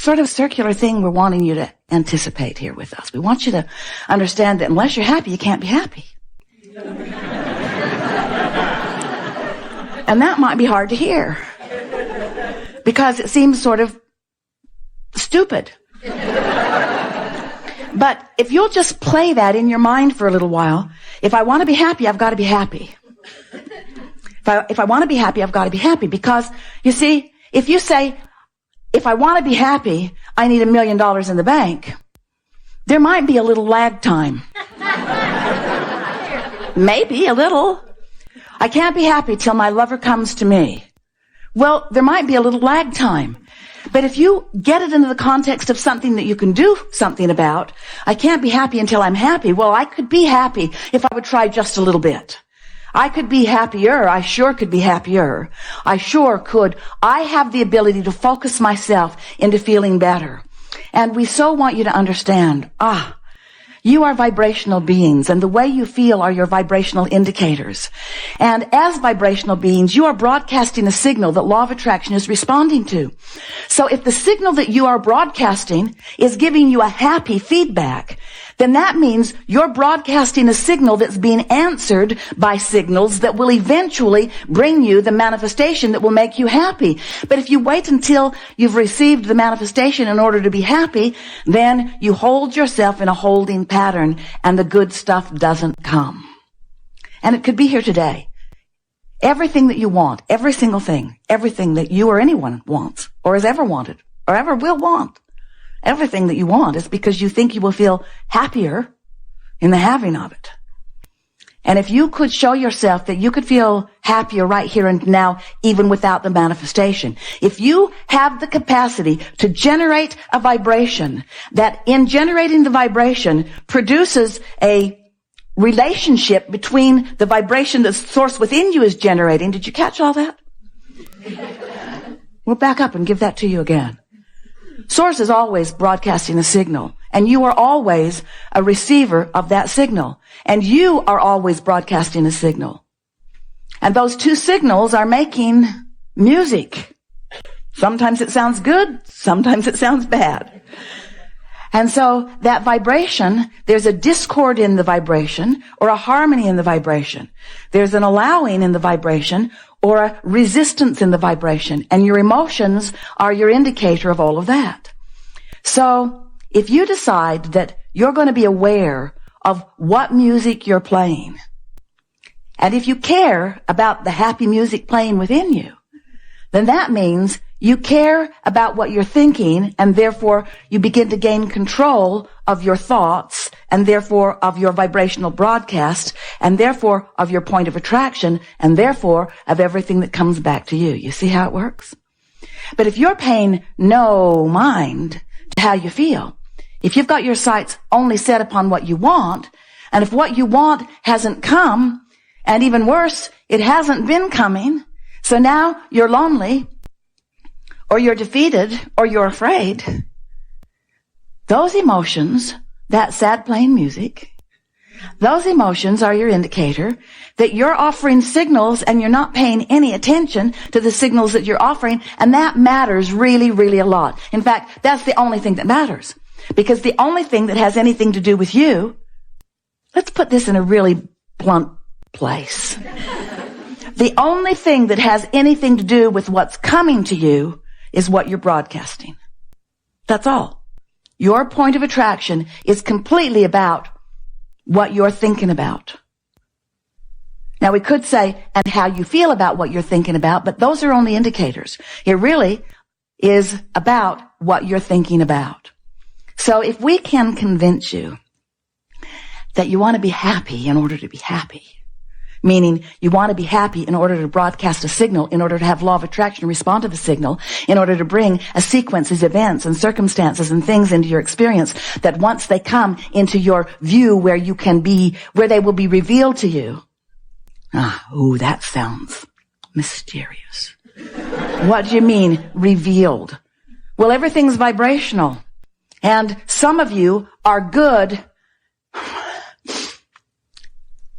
sort of circular thing we're wanting you to anticipate here with us. We want you to understand that unless you're happy, you can't be happy. And that might be hard to hear, because it seems sort of stupid. But if you'll just play that in your mind for a little while, if I want to be happy, I've got to be happy. If I want to be happy, I've got to be happy. Because, you see, if you say, if I want to be happy, I need $1 million in the bank, there might be a little lag time. Maybe a little. I can't be happy till my lover comes to me. Well, there might be a little lag time. But if you get it into the context of something that you can do something about, I can't be happy until I'm happy. Well, I could be happy if I would try just a little bit. I could be happier. I sure could be happier. I sure could. I have the ability to focus myself into feeling better. And we so want you to understand, you are vibrational beings, and the way you feel are your vibrational indicators. And as vibrational beings, you are broadcasting a signal that law of attraction is responding to. So if the signal that you are broadcasting is giving you a happy feedback, then that means you're broadcasting a signal that's being answered by signals that will eventually bring you the manifestation that will make you happy. But if you wait until you've received the manifestation in order to be happy, then you hold yourself in a holding pattern and the good stuff doesn't come. And it could be here today. Everything that you want, every single thing, everything that you or anyone wants or has ever wanted or ever will want, everything that you want is because you think you will feel happier in the having of it. And if you could show yourself that you could feel happier right here and now, even without the manifestation, if you have the capacity to generate a vibration that in generating the vibration produces a relationship between the vibration the source within you is generating. Did you catch all that? We'll back up and give that to you again. Source is always broadcasting a signal, and you are always a receiver of that signal, and you are always broadcasting a signal. And those two signals are making music. Sometimes it sounds good, sometimes it sounds bad. And so that vibration, there's a discord in the vibration or a harmony in the vibration. There's an allowing in the vibration or a resistance in the vibration. And your emotions are your indicator of all of that. So if you decide that you're going to be aware of what music you're playing, and if you care about the happy music playing within you, then that means you care about what you're thinking, and therefore you begin to gain control of your thoughts, and therefore of your vibrational broadcast, and therefore of your point of attraction, and therefore of everything that comes back to you. You see how it works? But if you're paying no mind to how you feel, if you've got your sights only set upon what you want, and if what you want hasn't come, and even worse, it hasn't been coming, so now you're lonely, or you're defeated, or you're afraid, those emotions, that sad playing music, those emotions are your indicator that you're offering signals and you're not paying any attention to the signals that you're offering, and that matters really, really a lot. In fact, that's the only thing that matters. Because the only thing that has anything to do with you, let's put this in a really blunt place. The only thing that has anything to do with what's coming to you is what you're broadcasting. That's all. Your point of attraction is completely about what you're thinking about. Now we could say, and how you feel about what you're thinking about, but those are only indicators. It really is about what you're thinking about. So if we can convince you that you want to be happy in order to be happy, meaning you want to be happy in order to broadcast a signal, in order to have law of attraction respond to the signal, in order to bring a sequence of events and circumstances and things into your experience that once they come into your view where you can be, where they will be revealed to you. That sounds mysterious. What do you mean revealed? Well, everything's vibrational. And some of you are good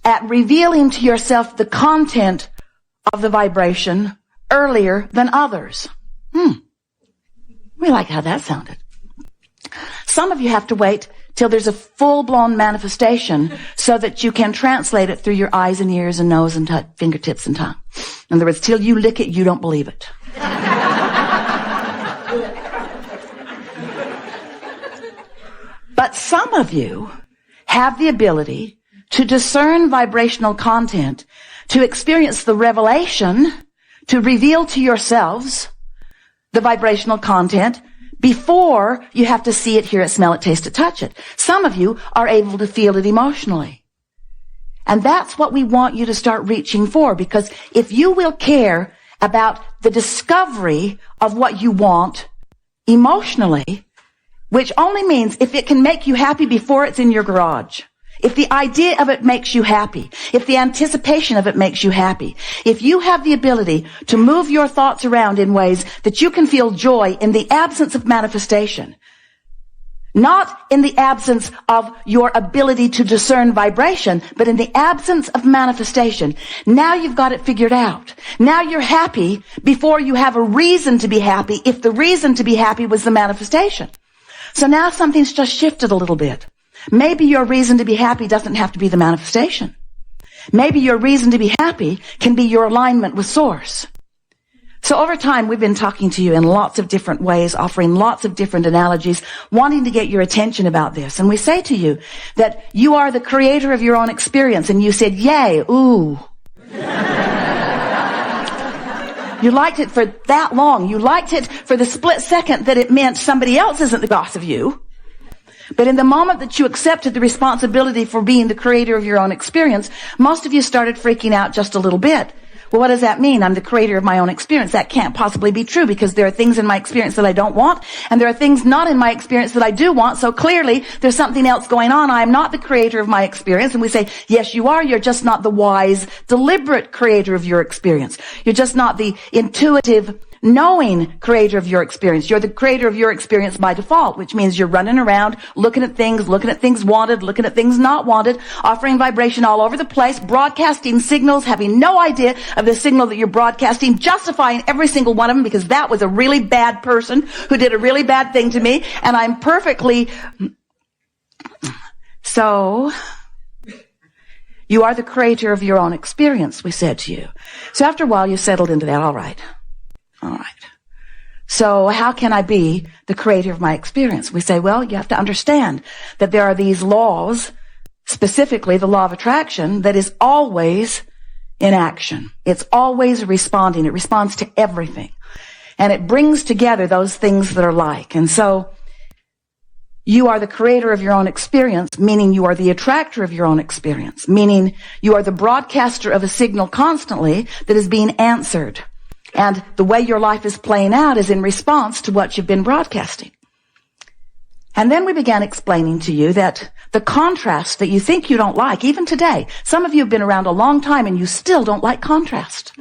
at revealing to yourself the content of the vibration earlier than others. We like how that sounded. Some of you have to wait till there's a full-blown manifestation so that you can translate it through your eyes and ears and nose and fingertips and tongue. In other words, till you lick it, you don't believe it. But some of you have the ability to discern vibrational content, to experience the revelation, to reveal to yourselves the vibrational content before you have to see it, hear it, smell it, taste it, touch it. Some of you are able to feel it emotionally. And that's what we want you to start reaching for, because if you will care about the discovery of what you want emotionally, which only means if it can make you happy before it's in your garage, if the idea of it makes you happy, if the anticipation of it makes you happy, if you have the ability to move your thoughts around in ways that you can feel joy in the absence of manifestation, not in the absence of your ability to discern vibration, but in the absence of manifestation, now you've got it figured out. Now you're happy before you have a reason to be happy, if the reason to be happy was the manifestation. So now something's just shifted a little bit. Maybe your reason to be happy doesn't have to be the manifestation. Maybe your reason to be happy can be your alignment with Source. So over time, we've been talking to you in lots of different ways, offering lots of different analogies, wanting to get your attention about this. And we say to you that you are the creator of your own experience. And you said, yay, ooh. You liked it for that long. You liked it for the split second that it meant somebody else isn't the boss of you. But in the moment that you accepted the responsibility for being the creator of your own experience, most of you started freaking out just a little bit. Well, what does that mean? I'm the creator of my own experience. That can't possibly be true, because there are things in my experience that I don't want, and there are things not in my experience that I do want. So clearly there's something else going on. I am not the creator of my experience. And we say, yes, you are. You're just not the wise, deliberate creator of your experience. You're just not the intuitive, knowing creator of your experience. You're the creator of your experience by default, which means you're running around looking at things wanted, looking at things not wanted, offering vibration all over the place, broadcasting signals, having no idea of the signal that you're broadcasting, justifying every single one of them because that was a really bad person who did a really bad thing to me, and I'm perfectly... So, you are the creator of your own experience, we said to you. So after a while, you settled into that. All right. So how can I be the creator of my experience? We say, well, you have to understand that there are these laws, specifically the law of attraction, that is always in action. It's always responding. It responds to everything. And it brings together those things that are like. And so you are the creator of your own experience, meaning you are the attractor of your own experience, meaning you are the broadcaster of a signal constantly that is being answered. And the way your life is playing out is in response to what you've been broadcasting. And then we began explaining to you that the contrast that you think you don't like, even today, some of you have been around a long time and you still don't like contrast.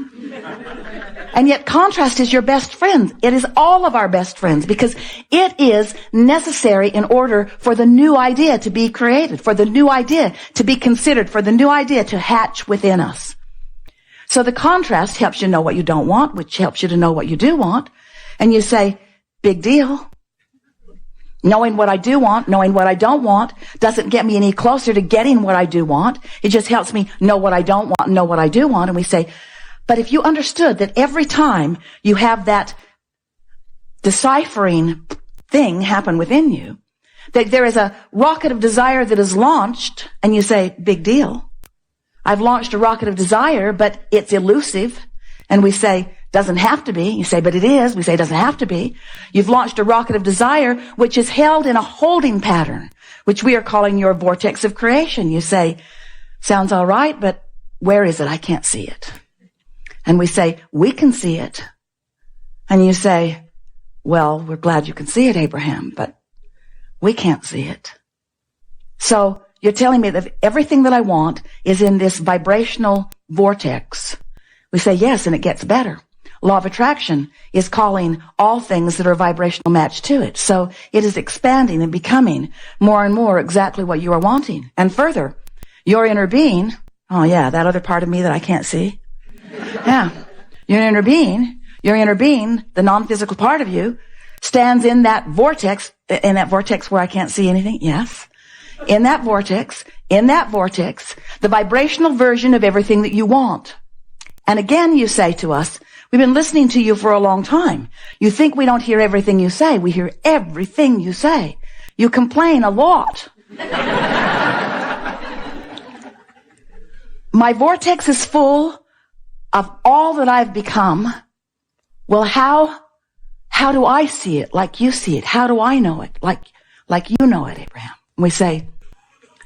And yet contrast is your best friend. It is all of our best friends, because it is necessary in order for the new idea to be created, for the new idea to be considered, for the new idea to hatch within us. So the contrast helps you know what you don't want, which helps you to know what you do want. And you say, big deal. Knowing what I do want, knowing what I don't want, doesn't get me any closer to getting what I do want. It just helps me know what I don't want and know what I do want. And we say, but if you understood that every time you have that deciphering thing happen within you, that there is a rocket of desire that is launched, and you say, big deal. I've launched a rocket of desire, but it's elusive. And we say, doesn't have to be. You say, but it is. We say, it doesn't have to be. You've launched a rocket of desire, which is held in a holding pattern, which we are calling your vortex of creation. You say, sounds all right, but where is it? I can't see it. And we say, we can see it. And you say, well, we're glad you can see it, Abraham, but we can't see it. So you're telling me that everything that I want is in this vibrational vortex. We say yes, and it gets better. Law of attraction is calling all things that are a vibrational match to it. So it is expanding and becoming more and more exactly what you are wanting. And further, your inner being, oh yeah, that other part of me that I can't see. Yeah. Your inner being, the non-physical part of you, stands in that vortex where I can't see anything. Yes. In that vortex, the vibrational version of everything that you want. And again, you say to us, we've been listening to you for a long time. You think we don't hear everything you say. We hear everything you say. You complain a lot. My vortex is full of all that I've become. Well, how do I see it like you see it? How do I know it like you know it, Abraham? And we say,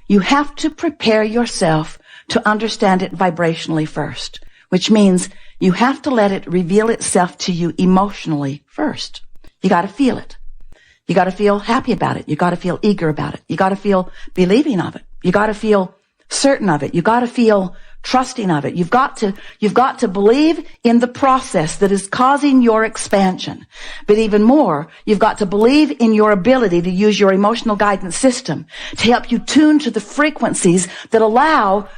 you have to prepare yourself to understand it vibrationally first, which means you have to let it reveal itself to you emotionally first. You got to feel it. You got to feel happy about it. You got to feel eager about it. You got to feel believing of it. You got to feel certain of it. You got to feel trusting of it. You've got to believe in the process that is causing your expansion. But even more, you've got to believe in your ability to use your emotional guidance system to help you tune to the frequencies that allow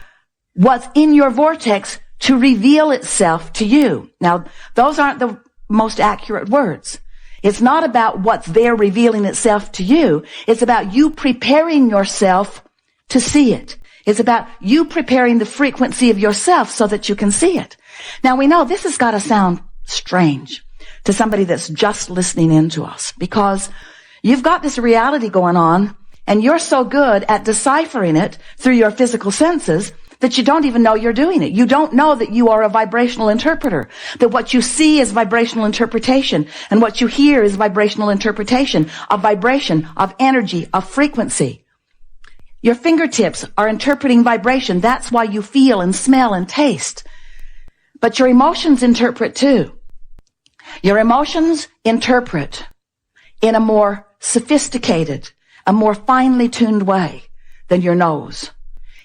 what's in your vortex to reveal itself to you. Now, those aren't the most accurate words. It's not about what's there revealing itself to you. It's about you preparing yourself to see it. It's about you preparing the frequency of yourself so that you can see it. Now, we know this has got to sound strange to somebody that's just listening in to us, because you've got this reality going on and you're so good at deciphering it through your physical senses that you don't even know you're doing it. You don't know that you are a vibrational interpreter, that what you see is vibrational interpretation, and what you hear is vibrational interpretation of vibration, of energy, of frequency. Your fingertips are interpreting vibration. That's why you feel and smell and taste. But your emotions interpret too. Your emotions interpret in a more sophisticated, a more finely tuned way than your nose.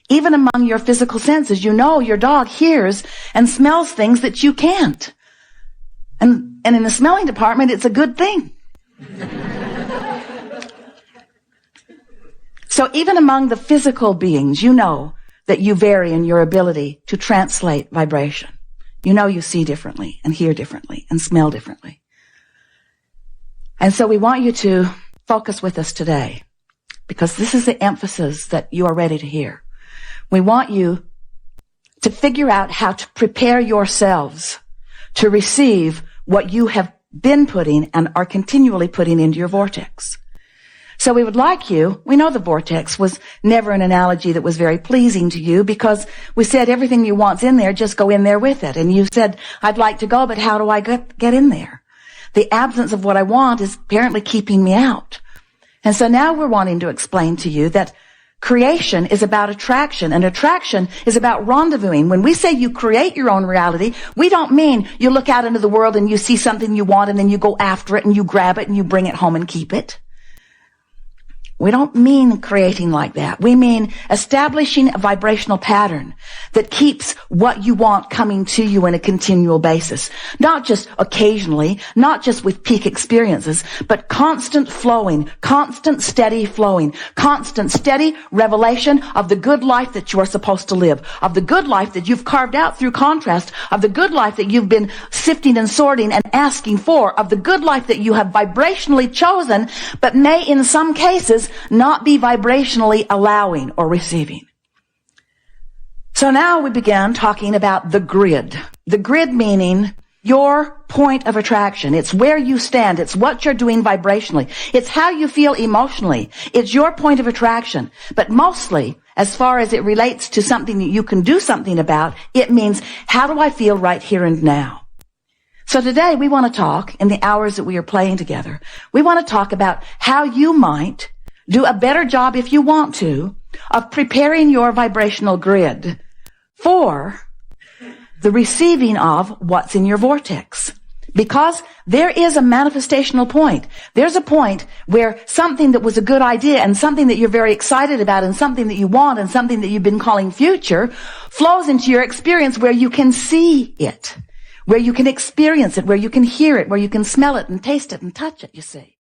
Even among your physical senses, you know your dog hears and smells things that you can't. And in the smelling department, it's a good thing. So even among the physical beings, you know that you vary in your ability to translate vibration. You know you see differently and hear differently and smell differently. And so we want you to focus with us today, because this is the emphasis that you are ready to hear. We want you to figure out how to prepare yourselves to receive what you have been putting and are continually putting into your vortex. So we would like you, we know the vortex was never an analogy that was very pleasing to you, because we said everything you want's in there, just go in there with it. And you said, I'd like to go, but how do I get in there? The absence of what I want is apparently keeping me out. And so now we're wanting to explain to you that creation is about attraction, and attraction is about rendezvousing. When we say you create your own reality, we don't mean you look out into the world and you see something you want and then you go after it and you grab it and you bring it home and keep it. We don't mean creating like that. We mean establishing a vibrational pattern that keeps what you want coming to you on a continual basis. Not just occasionally, not just with peak experiences, but constant flowing, constant steady flowing, constant steady revelation of the good life that you are supposed to live, of the good life that you've carved out through contrast, of the good life that you've been sifting and sorting and asking for, of the good life that you have vibrationally chosen, but may in some cases not be vibrationally allowing or receiving. So now we began talking about the grid. The grid meaning your point of attraction. It's where you stand. It's what you're doing vibrationally. It's how you feel emotionally. It's your point of attraction. But mostly, as far as it relates to something that you can do something about, it means, how do I feel right here and now? So today we want to talk, in the hours that we are playing together, we want to talk about how you might do a better job, if you want to, of preparing your vibrational grid for the receiving of what's in your vortex. Because there is a manifestational point. There's a point where something that was a good idea and something that you're very excited about and something that you want and something that you've been calling future flows into your experience where you can see it, where you can experience it, where you can hear it, where you can smell it and taste it and touch it, you see.